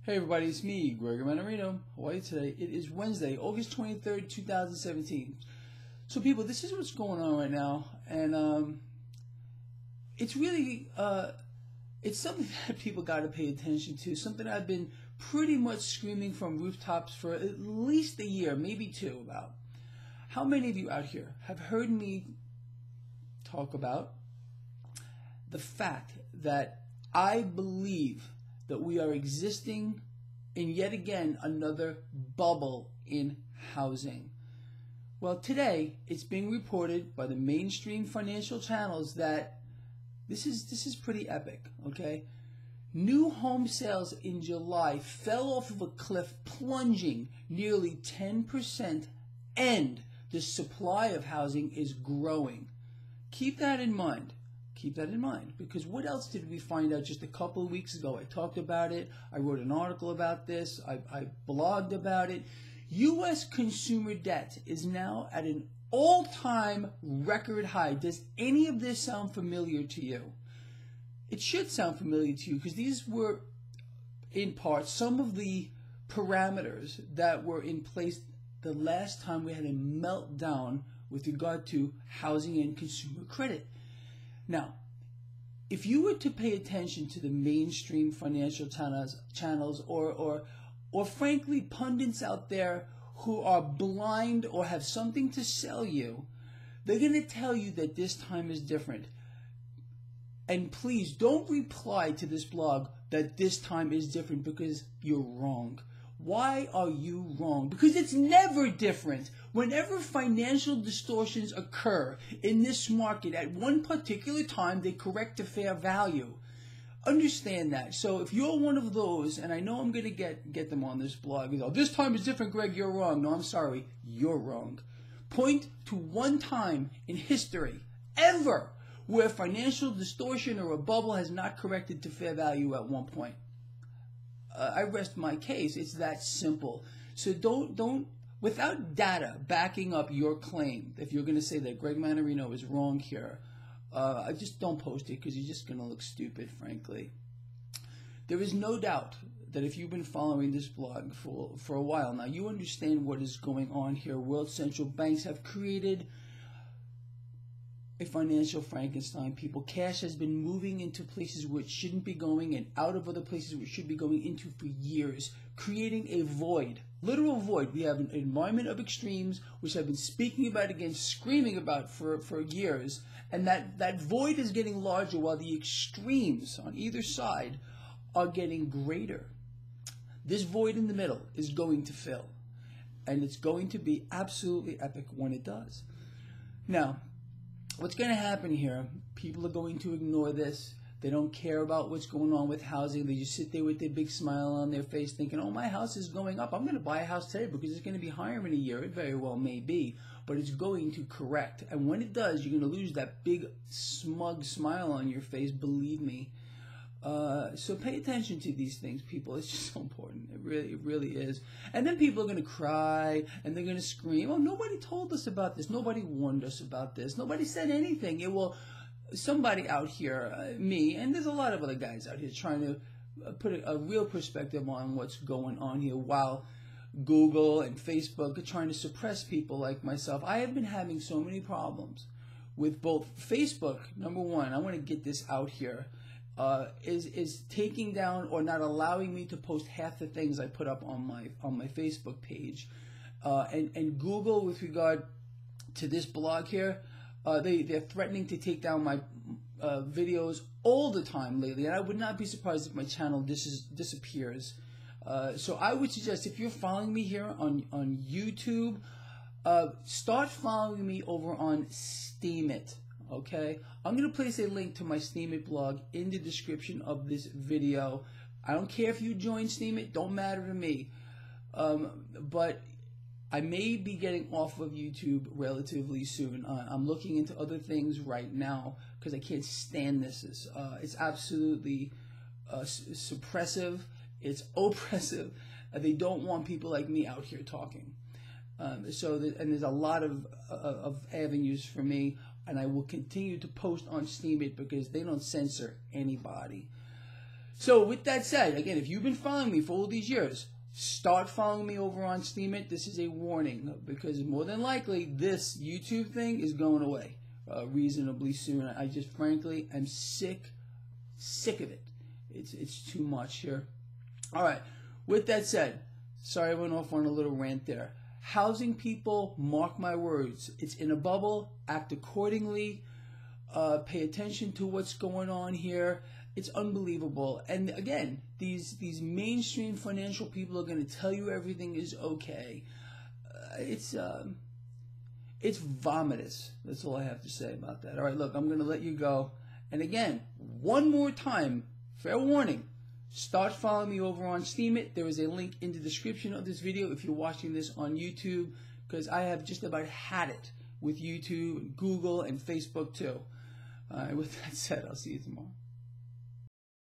Hey everybody, it's me, Gregory Mannarino. How are you today? It is Wednesday, August 23rd, 2017. So people, this is what's going on right now, and it's really, it's something that people got to pay attention to, something I've been pretty much screaming from rooftops for at least a year, maybe two, about. How many of you out here have heard me talk about the fact that I believe that we are existing in yet again another bubble in housing? Well, today it's being reported by the mainstream financial channels that this is pretty epic, okay? New home sales in July fell off of a cliff, plunging nearly 10%, and the supply of housing is growing. Keep that in mind. Keep that in mind, because what else did we find out just a couple of weeks ago? I talked about it. I wrote an article about this. I blogged about it. U.S. consumer debt is now at an all-time record high. Does any of this sound familiar to you? It should sound familiar to you, because these were, in part, some of the parameters that were in place the last time we had a meltdown with regard to housing and consumer credit. Now, if you were to pay attention to the mainstream financial channels or frankly pundits out there who are blind or have something to sell you, they're going to tell you that this time is different. And please don't reply to this blog that this time is different, because you're wrong. Why are you wrong? Because it's never different. Whenever financial distortions occur in this market, at one particular time, they correct to fair value. Understand that. So if you're one of those, and I know I'm going to get them on this blog, you know, this time is different, Greg, you're wrong. No, I'm sorry, you're wrong. Point to one time in history, ever, where financial distortion or a bubble has not corrected to fair value at one point. I rest my case. It's that simple. So don't, without data backing up your claim, if you're going to say that Greg Mannarino is wrong here, I just don't post it, because you're just going to look stupid, frankly. There is no doubt that if you've been following this blog for a while now, you understand what is going on here. World central banks have created a financial Frankenstein, people. Cash has been moving into places where it shouldn't be going and out of other places where it should be going into for years, creating a void, literal void. We have an environment of extremes, which I've been speaking about again, screaming about for years, and that void is getting larger while the extremes on either side are getting greater. This void in the middle is going to fill, and it's going to be absolutely epic when it does. Now, what's going to happen here, people are going to ignore this. They don't care about what's going on with housing. They just sit there with their big smile on their face thinking, oh, my house is going up. I'm going to buy a house today because it's going to be higher in a year. It very well may be, but it's going to correct. And when it does, you're going to lose that big smug smile on your face, believe me. So pay attention to these things, people. It's just so important. It really is. And then people are going to cry and they're going to scream, oh, nobody told us about this. Nobody warned us about this. Nobody said anything. Somebody out here, me, and there's a lot of other guys out here trying to put a real perspective on what's going on here, while Google and Facebook are trying to suppress people like myself. I have been having so many problems with both Facebook. Number one, I want to get this out here. Is taking down or not allowing me to post half the things I put up on my Facebook page, and Google, with regard to this blog here, they're threatening to take down my videos all the time lately, and I would not be surprised if my channel disappears. So I would suggest, if you're following me here on YouTube, start following me over on Steemit. Okay, I'm going to place a link to my Steemit blog in the description of this video. I don't care if you join Steemit, don't matter to me. But I may be getting off of YouTube relatively soon. I'm looking into other things right now because I can't stand this. It's absolutely suppressive. It's oppressive. They don't want people like me out here talking. And there's a lot of avenues for me. And I will continue to post on Steemit because they don't censor anybody. So with that said, again, if you've been following me for all these years, start following me over on Steam It. This is a warning, because more than likely this YouTube thing is going away reasonably soon. I just frankly am sick of it. It's too much here. All right. With that said, sorry I went off on a little rant there. Housing people, mark my words, it's in a bubble. Act accordingly. Pay attention to what's going on here. It's unbelievable. And again, these mainstream financial people are going to tell you everything is okay. It's vomitous. That's all I have to say about that. All right, look, I'm going to let you go. And again, one more time, fair warning, start following me over on Steam It. There is a link in the description of this video if you're watching this on YouTube, because I have just about had it with YouTube, Google, and Facebook too. With that said, I'll see you tomorrow.